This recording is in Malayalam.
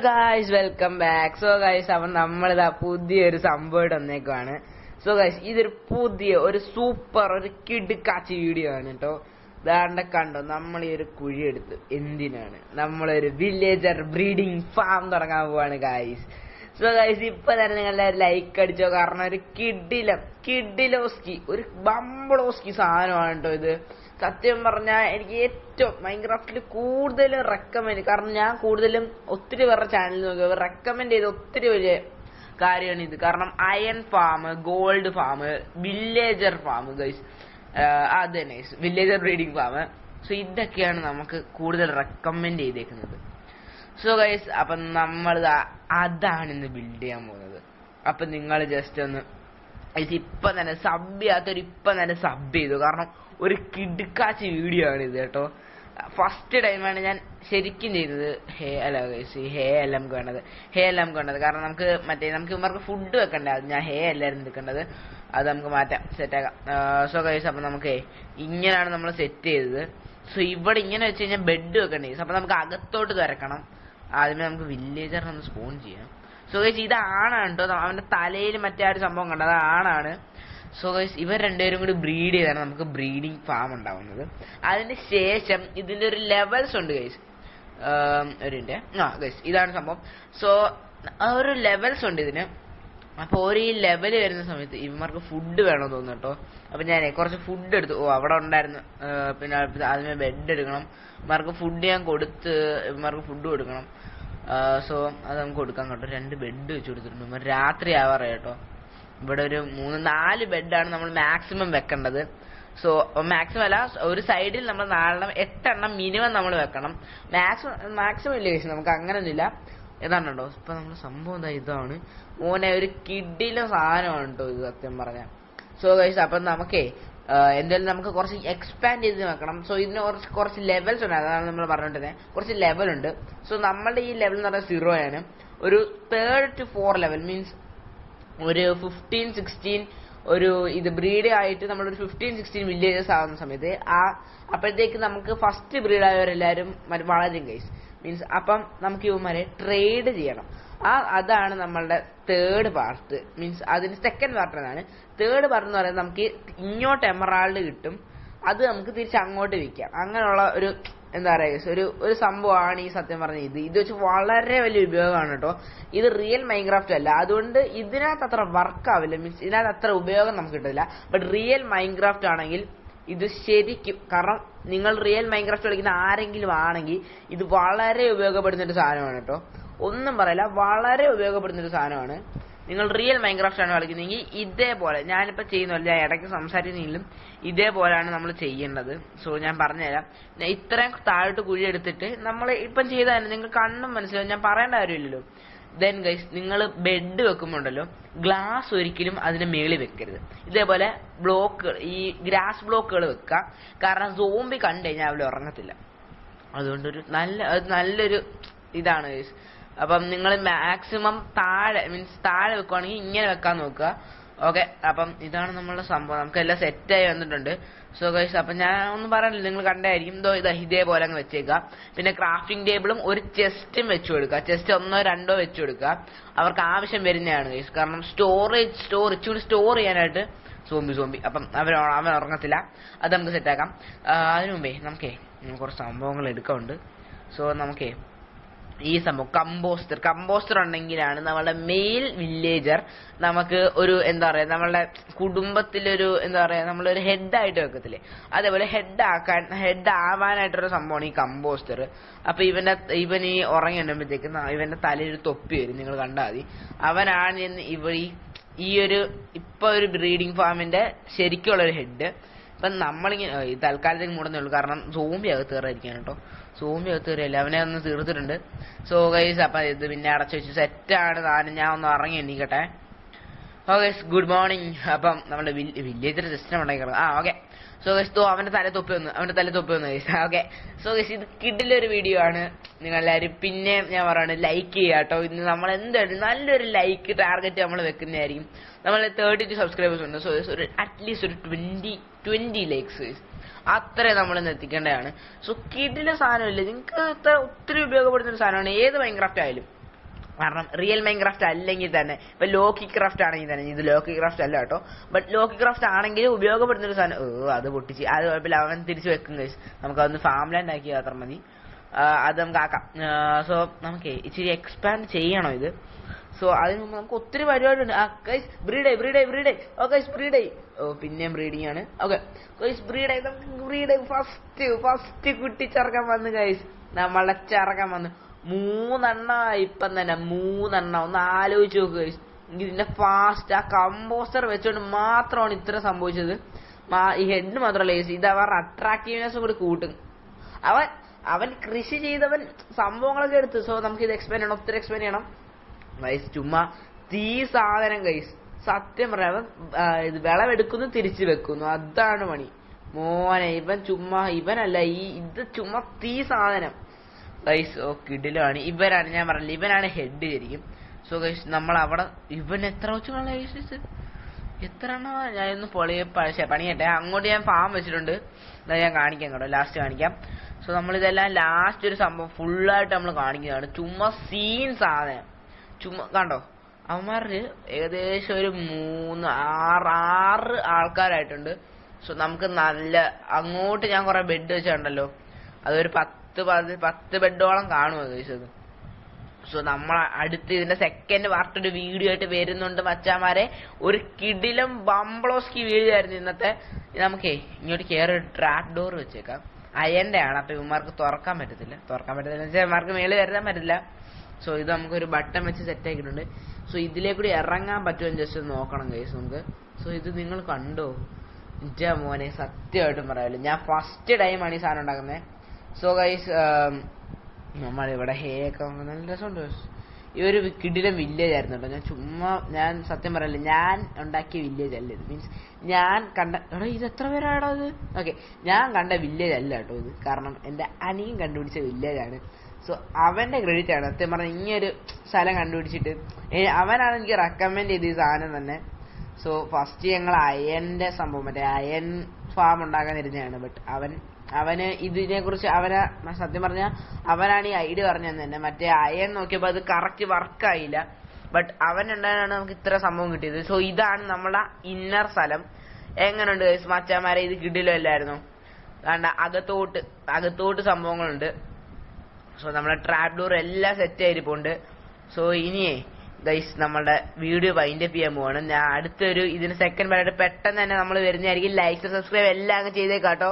Guys welcome back. So guys അപ്പം നമ്മളിതാ പുതിയൊരു സംഭവം വന്നേക്കുവാണ്. സോ ഗൈസ് ഇതൊരു പുതിയ ഒരു സൂപ്പർ ഒരു കിടുക്കാച്ചി വീഡിയോ ആണ് കേട്ടോ. ദാണ്ട കണ്ടോ, നമ്മൾ ഈ ഒരു കുഴിയെടുത്ത് എന്തിനാണ് നമ്മളൊരു വില്ലേജർ ബ്രീഡിംഗ് ഫാം തുടങ്ങാൻ പോവാണ് ഗൈസ്. സോ ഗൈസ് ഇപ്പൊ തന്നെ നിങ്ങളുടെ ലൈക്ക് അടിച്ചോ, കാരണം ഒരു കിഡിലോസ്കി ഒരു ബംബിളോസ്കി സാധനമാണ് കേട്ടോ ഇത്. സത്യം പറഞ്ഞാൽ എനിക്ക് ഏറ്റവും മൈൻക്രാഫ്റ്റിൽ കൂടുതൽ റെക്കമെൻഡ്, കാരണം ഞാൻ കൂടുതലും ഒത്തിരി പേരുടെ ചാനൽ നോക്കി റെക്കമെൻഡ് ചെയ്ത ഒത്തിരി വലിയ കാര്യമാണ് ഇത്. കാരണം iron farm, gold farm, villager farm guys, അത് തന്നെ വില്ലേജർ ബ്രീഡിംഗ് ഫാം. സോ ഇതൊക്കെയാണ് നമുക്ക് കൂടുതൽ റെക്കമെൻഡ് ചെയ്തേക്കുന്നത്. സോ ഗൈസ് അപ്പം നമ്മൾ അതാണ് ഇന്ന് ബിൽഡ് ചെയ്യാൻ പോകുന്നത്. അപ്പം നിങ്ങൾ ജസ്റ്റ് ഒന്ന് ഇപ്പം തന്നെ സബ് ചെയ്യാത്തൊരു ഇപ്പം തന്നെ സബ് ചെയ്തു, കാരണം ഒരു കിടുക്കാച്ചി വീഡിയോ ആണ് ഇത് കേട്ടോ. ഫസ്റ്റ് ടൈമാണ് ഞാൻ ശരിക്കും ചെയ്തത് ഹേ അല്ല നമുക്ക് വേണ്ടത് കാരണം നമുക്ക് ഇവർക്ക് ഫുഡ് വെക്കണ്ടേ, അത് ഞാൻ ഹേ അല്ലായിരുന്നു എടുക്കേണ്ടത്, അത് നമുക്ക് മാറ്റാം, സെറ്റാക്കാം. സോ ഗൈസ് അപ്പം നമുക്ക് ഇങ്ങനെയാണ് നമ്മൾ സെറ്റ് ചെയ്തത്. സോ ഇവിടെ ഇങ്ങനെ വെച്ച് കഴിഞ്ഞാൽ ബെഡ് വെക്കണ്ടേ. അപ്പം നമുക്ക് അകത്തോട്ട് തുറക്കണം. ആദ്യമേ നമുക്ക് വില്ലേജറിനെ ഒന്ന് സ്പോൺ ചെയ്യാം. സോ ഗൈസ് ഇത് ആണാണ് കേട്ടോ, അവന്റെ തലയിൽ മറ്റേ ആ ഒരു സംഭവം കണ്ടത്, അത് ആണാണ്. സോ ഗൈസ് ഇവർ രണ്ടുപേരും കൂടി ബ്രീഡ് ചെയ്താണ് നമുക്ക് ബ്രീഡിംഗ് ഫാം ഉണ്ടാവുന്നത്. അതിന് ശേഷം ഇതിന്റെ ഒരു ലെവൽസ് ഉണ്ട് ഗൈസ്, ഗൈസ് ഇതാണ് സംഭവം. സോ ഒരു ലെവൽസ് ഉണ്ട് ഇതിന്. അപ്പോൾ ഒരു ഈ ലെവൽ വരുന്ന സമയത്ത് ഇവന്മാർക്ക് ഫുഡ് വേണമെന്ന് തോന്നുന്നു കേട്ടോ. അപ്പം ഞാൻ കുറച്ച് ഫുഡ് എടുത്തു. അവിടെ ഉണ്ടായിരുന്നു. പിന്നെ ആദ്യമേ ബെഡ് എടുക്കണം. ഇവന്മാർക്ക് ഫുഡ് ഞാൻ കൊടുത്ത് ഇവന്മാർക്ക് ഫുഡ് കൊടുക്കണം. സോ അത് നമുക്ക് കൊടുക്കാൻ കേട്ടോ. 2 ബെഡ് വെച്ച് കൊടുത്തിട്ടുണ്ട്. ഇവർ രാത്രി ആവാറേ കേട്ടോ. ഇവിടെ ഒരു 3-4 ബെഡാണ് നമ്മൾ മാക്സിമം വെക്കേണ്ടത്. സോ മാക്സിമം അല്ല, ഒരു സൈഡിൽ നമ്മൾ 8 എണ്ണം മിനിമം നമ്മൾ വെക്കണം. മാക്സിമം ഇല്ല കേസ്, നമുക്ക് അങ്ങനെയൊന്നുമില്ല. ഏതാണോ ഇപ്പൊ നമ്മുടെ സംഭവം എന്താ, ഇതാണ് മോനെ ഒരു കിഡിലെ സാധനമാണ് കേട്ടോ ഇത് സത്യം പറഞ്ഞാൽ. സോ ഗൈസ് അപ്പം നമുക്കേ എന്തായാലും നമുക്ക് കുറച്ച് എക്സ്പാൻഡ് ചെയ്ത് വെക്കണം. സോ ഇതിന് കുറച്ച് ലെവൽസ് ഉണ്ട്, അതാണ് നമ്മൾ പറഞ്ഞിട്ടുള്ളത്. കുറച്ച് ലെവലുണ്ട്. സോ നമ്മളുടെ ഈ ലെവൽ എന്ന് പറഞ്ഞാൽ 0 ആണ്. ഒരു 3rd to 4th level means ഒരു 15-16 ഒരു ഇത് ബ്രീഡ് ആയിട്ട് നമ്മളൊരു 15-16 വില്ലേജസ് ആവുന്ന സമയത്ത് അപ്പോഴത്തേക്ക് നമുക്ക് ഫസ്റ്റ് ബ്രീഡ് ആയവരെല്ലാവരും വളരും ഗൈസ്. മീൻസ് അപ്പം നമുക്ക് ഇവന്മാരെ ട്രേഡ് ചെയ്യണം. അതാണ് നമ്മളുടെ 3rd പാർട്ട്. മീൻസ് അതിന് 2nd പാർട്ട് എന്നാണ്. 3rd പാർട്ട് എന്ന് പറയുന്നത് നമുക്ക് ഇങ്ങോട്ട് എമറാൾഡ് കിട്ടും, അത് നമുക്ക് തിരിച്ച് അങ്ങോട്ട് വിൽക്കാം. അങ്ങനെയുള്ള ഒരു എന്താ പറയുക ഒരു സംഭവമാണ് ഈ സത്യം പറഞ്ഞ ഇത് വെച്ച് വളരെ വലിയ ഉപയോഗമാണ് കേട്ടോ. ഇത് റിയൽ മൈൻക്രാഫ്റ്റ് അല്ല, അതുകൊണ്ട് ഇതിനകത്ത് അത്ര വർക്ക് ആവില്ല. മീൻസ് ഇതിനകത്ത് അത്ര ഉപയോഗം നമുക്ക് കിട്ടില്ല. ബട്ട് റിയൽ മൈൻക്രാഫ്റ്റ് ആണെങ്കിൽ ഇത് ശരിക്കും, കാരണം നിങ്ങൾ റിയൽ മൈൻക്രാഫ്റ്റ് കളിക്കുന്ന ആരെങ്കിലും ആണെങ്കിൽ ഇത് വളരെ ഉപയോഗപ്പെടുന്നൊരു സാധനമാണ് കേട്ടോ. ഒന്നും പറയില്ല, വളരെ ഉപയോഗപ്പെടുന്നൊരു സാധനമാണ്. നിങ്ങൾ റിയൽ മൈൻക്രാഫ്റ്റ് ആണ് കളിക്കുന്നതെങ്കിൽ ഇതേപോലെ ഞാനിപ്പോൾ ചെയ്യുന്നില്ല, ഞാൻ ഇടയ്ക്ക് സംസാരിക്കുന്നെങ്കിലും ഇതേപോലെയാണ് നമ്മൾ ചെയ്യേണ്ടത്. സോ ഞാൻ പറഞ്ഞുതരാം. ഇത്രയും താഴോട്ട് കുഴി എടുത്തിട്ട് നമ്മൾ ഇപ്പം ചെയ്താൽ നിങ്ങൾ കണ്ണും മനസ്സിലാവും, ഞാൻ പറയേണ്ട കാര്യമില്ലല്ലോ. ദെൻ ഗൈസ് നിങ്ങൾ ബെഡ് വെക്കുമ്പോണ്ടല്ലോ ഗ്ലാസ് ഒരിക്കലും അതിന് മേളിൽ വെക്കരുത്. ഇതേപോലെ ബ്ലോക്കുകൾ, ഈ ഗ്രാസ് ബ്ലോക്കുകൾ വെക്കുക, കാരണം സോംബി കണ്ടു കഴിഞ്ഞാൽ അവിടെ ഉറങ്ങത്തില്ല. അതുകൊണ്ടൊരു നല്ലൊരു ഇതാണ് ഗൈസ്. അപ്പം നിങ്ങൾ മാക്സിമം താഴെ വെക്കുവാണെങ്കിൽ ഇങ്ങനെ വെക്കാൻ നോക്കുക. ഓക്കെ, അപ്പം ഇതാണ് നമ്മളുടെ സംഭവം. നമുക്ക് എല്ലാം സെറ്റായി വന്നിട്ടുണ്ട്. സോ ഗൈസ് അപ്പം ഞാൻ ഒന്നും പറയാനില്ല, നിങ്ങൾ കണ്ടായിരിക്കും. ഇതേപോലെ അങ്ങ് വെച്ചേക്കുക. പിന്നെ ക്രാഫ്റ്റിംഗ് ടേബിളും ഒരു ചെസ്റ്റും വെച്ചു കൊടുക്കുക. ചെസ്റ്റ് 1-2 വെച്ചു കൊടുക്കുക. അവർക്ക് ആവശ്യം വരുന്നതാണ് ഗൈസ്, കാരണം ഇച്ചിരി സ്റ്റോർ ചെയ്യാനായിട്ട് സോംബി അപ്പം അവൻ ഉറങ്ങത്തില്ല. അത് നമുക്ക് സെറ്റാക്കാം. അതിനു മുമ്പേ നമുക്ക് കുറച്ച് സംഭവങ്ങൾ എടുക്കാറുണ്ട്. സോ നമുക്ക് ഈ സംഭവം കമ്പോസ്റ്റർ ഉണ്ടെങ്കിലാണ് നമ്മളുടെ മെയിൽ വില്ലേജർ നമുക്ക് ഒരു എന്താ പറയാ നമ്മളുടെ കുടുംബത്തിലൊരു എന്താ പറയാ നമ്മളൊരു ഹെഡായിട്ട് വെക്കത്തില്ലേ, അതേപോലെ ഹെഡ് ആവാനായിട്ടൊരു സംഭവമാണ് ഈ കമ്പോസ്റ്റർ. അപ്പൊ ഇവൻ ഈ ഉറങ്ങി ഉണ്ടുമ്പോഴത്തേക്ക് ഇവന്റെ തലയിൽ ഒരു തൊപ്പി വരും, നിങ്ങൾ കണ്ടാൽ മതി. അവനാണ് ഈ ഇപ്പൊ ഒരു ബ്രീഡിംഗ് ഫാമിന്റെ ശരിക്കുള്ള ഒരു ഹെഡ്. ഇപ്പം നമ്മളിങ്ങനെ തൽക്കാലത്തേക്ക് മൂടുന്നേ ഉള്ളൂ, കാരണം സോംബി അകത്ത് കയറാതിരിക്കാൻ കേട്ടോ. സോംബി അകത്ത് കയറിയല്ല, അവനെ ഒന്ന് തീർത്തിട്ടുണ്ട്. സോ ഗൈസ് അപ്പം ഇത് പിന്നെ അടച്ചു വെച്ചു, സെറ്റാണ്. ഞാൻ ഒന്ന് ഇറങ്ങി എണീക്കട്ടെ. Guys good morning. അപ്പം നമ്മുടെ വില്ലേജർ സിസ്റ്റം ഉണ്ടാക്കി ഓക്കെ. സോ ഗൈസ് അവന്റെ തല തൊപ്പി വന്നു ഗൈസ്. ഓക്കെ, സോ ഗൈസ് ഇത് കിഡിലൊരു വീഡിയോ ആണ്. നിങ്ങളെല്ലാവരും പിന്നെ ഞാൻ പറയാണ് ലൈക്ക് ചെയ്യുക കേട്ടോ. ഇന്ന് നമ്മൾ എന്തായാലും നല്ലൊരു ലൈക്ക് ടാർഗറ്റ് നമ്മൾ വെക്കുന്നതായിരിക്കും. നമ്മൾ 32 സബ്സ്ക്രൈബേഴ്സ് ഉണ്ട്. സോ അറ്റ്ലീസ്റ്റ് ഒരു 20 ലൈക്സ് അത്രയും നമ്മളിന്ന് എത്തിക്കേണ്ടതാണ്. സോ കിഡിലെ സാധനമില്ല, നിങ്ങൾക്ക് ഒത്തിരി ഉപയോഗപ്പെടുന്ന ഒരു സാധനമാണ് ഏത് മൈൻക്രാഫ്റ്റ് ആയാലും. കാരണം റിയൽ മൈൻക്രാഫ്റ്റ് അല്ലെങ്കിൽ തന്നെ ഇപ്പൊ ലോക്കി ക്രാഫ്റ്റ് ആണെങ്കിൽ തന്നെ, ഇത് ലോക്കി ക്രാഫ്റ്റ് അല്ല കേട്ടോ, ബട്ട് ലോക്കി ക്രാഫ്റ്റ് ആണെങ്കിൽ ഉപയോഗപ്പെടുന്ന ഒരു സാധനം അത് പൊട്ടിച്ച് അത് കുഴപ്പമില്ല, അവൻ തിരിച്ചു വെക്കും ഗൈസ്. നമുക്ക് അതൊന്ന് ഫാം ലാൻഡ് ആക്കി മാത്രം മതി, അത് നമുക്ക് ആക്കാം. സോ നമുക്ക് ഇച്ചിരി എക്സ്പാൻഡ് ചെയ്യണം ഇത്. സോ അതിന് മുമ്പ് നമുക്ക് ഒത്തിരി പരിപാടിയുണ്ട്. ഗൈസ് ബ്രീഡായി ഗൈസ് ബ്രീഡായി. പിന്നെയും ബ്രീഡിങ് ആണ്. ഓക്കെ ഗൈസ് ബ്രീഡായി, നമുക്ക് ബ്രീഡായി. ഫസ്റ്റ് കുട്ടിച്ചിറക്കാൻ വന്നു ഗൈസ്, നമ്മളെ ചിറക്കാൻ വന്നു 3 ഇപ്പം തന്നെ 3. ഒന്ന് ആലോചിച്ച് നോക്കുക ഗൈസ്. ഇതിന്റെ ഫാസ്റ്റ് ആ കമ്പോസ്റ്റർ വെച്ചുകൊണ്ട് മാത്രമാണ് ഇത്ര സംഭവിച്ചത്. ഈ ഹെഡ് മാത്രമല്ല ഗൈസ്, ഇത് അവരുടെ അട്രാക്റ്റീവ്നെസ് കൂടി കൂട്ടും. അവൻ കൃഷി ചെയ്തവൻ സംഭവങ്ങളൊക്കെ എടുത്തു. സോ നമുക്ക് ഇത് എക്സ്പാൻഡ് ചെയ്യണം, ഒത്തിരി എക്സ്പാൻഡ് ചെയ്യണം ഗൈസ്. ചുമ്മാ തീ സാധനം ഗൈസ്, സത്യം പറയാം. ഇത് വിളവെടുക്കുന്നു തിരിച്ചു വെക്കുന്നു, അതാണ് പണി മോനെ. ഇവനല്ല ഇത് ചുമ്മാ തീ സാധനം ഗൈസ്. കിടിലാണ് ഇവനാണ്, ഞാൻ പറഞ്ഞില്ല ഇവനാണ് ഹെഡ് ശരിക്കും. സോ ഗൈസ് നമ്മൾ അവിടെ ഇവൻ എത്ര വെച്ചാണ് ഗൈസ്, എത്ര എണ്ണ ഞാനൊന്ന് പണിയട്ടെ. അങ്ങോട്ട് ഞാൻ ഫാം വെച്ചിട്ടുണ്ട്, ഞാൻ കാണിക്കാം കേട്ടോ, ലാസ്റ്റ് കാണിക്കാം. സോ നമ്മളിതെല്ലാം ലാസ്റ്റ് ഒരു സംഭവം ഫുള്ളായിട്ട് നമ്മൾ കാണിക്കുന്നതാണ്. ചുമ്മാ സീൻ സാധനം, ചുമ്മാ കണ്ടോ. അവന്മാരില് ഏകദേശം ഒരു 6 ആൾക്കാരായിട്ടുണ്ട്. സോ നമുക്ക് നല്ല അങ്ങോട്ട് ഞാൻ കുറെ ബെഡ് വെച്ചിട്ടുണ്ടല്ലോ, അതൊരു 10 ബെഡോളം കാണുമോ ചോദിച്ചത്. സോ നമ്മൾ അടുത്ത് ഇതിന്റെ സെക്കൻഡ് പാർട്ട് ഒരു വീഡിയോ ആയിട്ട് വരുന്നുണ്ട് മച്ചാമാരെ. ഒരു കിടിലം ബംബ്ലോസ്കി വീഡിയോ ആയിരുന്നു ഇന്നത്തെ. നമുക്കേ ഇങ്ങോട്ട് കയറി ട്രാപ്പ് ഡോർ വെച്ചേക്കാം. അയന്റെ ആണ്, അപ്പൊ ഇവന്മാർക്ക് തുറക്കാൻ പറ്റത്തില്ല വെച്ചാൽ ഇവന്മാർക്ക് മേളിൽ കയറാൻ പറ്റില്ല. സോ ഇത് നമുക്കൊരു ബട്ടൺ വെച്ച് സെറ്റ് ആക്കിയിട്ടുണ്ട്. സോ ഇതിലേക്കൂടി ഇറങ്ങാൻ പറ്റുമോ ജസ്റ്റ് നോക്കണം ഗൈസ് നമുക്ക്. സോ ഇത് നിങ്ങൾ കണ്ടോ ഇന്റെ മോനെ, സത്യമായിട്ടും പറയാമല്ലോ ഞാൻ ഫസ്റ്റ് ടൈമാണ് ഈ സാധനം ഉണ്ടാക്കുന്നത്. സോ ഗൈസ് നമ്മളിവിടെ ഹേയൊക്കെ നല്ല രസമുണ്ട്. ഈ ഒരു കിടിലം വില്ലേജ് ആയിരുന്നു കേട്ടോ. ഞാൻ സത്യം പറയല്ല, ഞാൻ ഉണ്ടാക്കിയ വില്ലേജ് അല്ല ഇത്. മീൻസ് ഞാൻ കണ്ട ഇത് എത്ര പേരാണോ ഇത്. ഓക്കെ ഞാൻ കണ്ട വില്ലേജ് അല്ല കേട്ടോ ഇത്, കാരണം എന്റെ അനിയൻ കണ്ടുപിടിച്ച വില്ലേജാണ്. സോ അവന്റെ ക്രെഡിറ്റ് ആണ് സത്യം പറഞ്ഞാൽ ഇങ്ങനൊരു സ്ഥലം കണ്ടുപിടിച്ചിട്ട് അവനാണ് എനിക്ക് റെക്കമെൻഡ് ചെയ്ത് ഈ സാധനം തന്നെ. സോ ഫസ്റ്റ് ഞങ്ങൾ അയന്റെ സംഭവം മറ്റേ അയൺ ഫാം ഉണ്ടാക്കാൻ ഇരുന്നതാണ്. ബട്ട് അവന് ഇതിനെ കുറിച്ച് സത്യം പറഞ്ഞാൽ അവനാണ് ഈ ഐഡിയ പറഞ്ഞു തന്നെ. മറ്റേ അയൺ നോക്കിയപ്പോ അത് കറക്റ്റ് വർക്കായില്ല. ബട്ട് അവൻ ഉണ്ടായാണ് നമുക്ക് ഇത്ര സംഭവം കിട്ടിയത്. സോ ഇതാണ് നമ്മളെ ഇന്നർ സ്ഥലം. എങ്ങനെയുണ്ട് മച്ചാമാരെ, ഇത് കിടിലല്ലായിരുന്നു. കണ്ട അകത്തോട്ട് സംഭവങ്ങളുണ്ട്. സോ നമ്മളെ ട്രാപ്പ് ഡോർ എല്ലാം സെറ്റ് ആയിരിപ്പുണ്ട്. സോ ഇനിയേ ഗൈസ് നമ്മളുടെ വീഡിയോ വൈൻഡപ്പ് ചെയ്യാൻ പോവാണ്. ഞാൻ അടുത്തൊരു ഇതിന് സെക്കൻഡ് പാർട്ട് പെട്ടെന്ന് തന്നെ നമ്മൾ വരുന്നതായിരിക്കും. ലൈക്ക് സബ്സ്ക്രൈബ് എല്ലാം അങ്ങ് ചെയ്തേക്കാട്ടോ.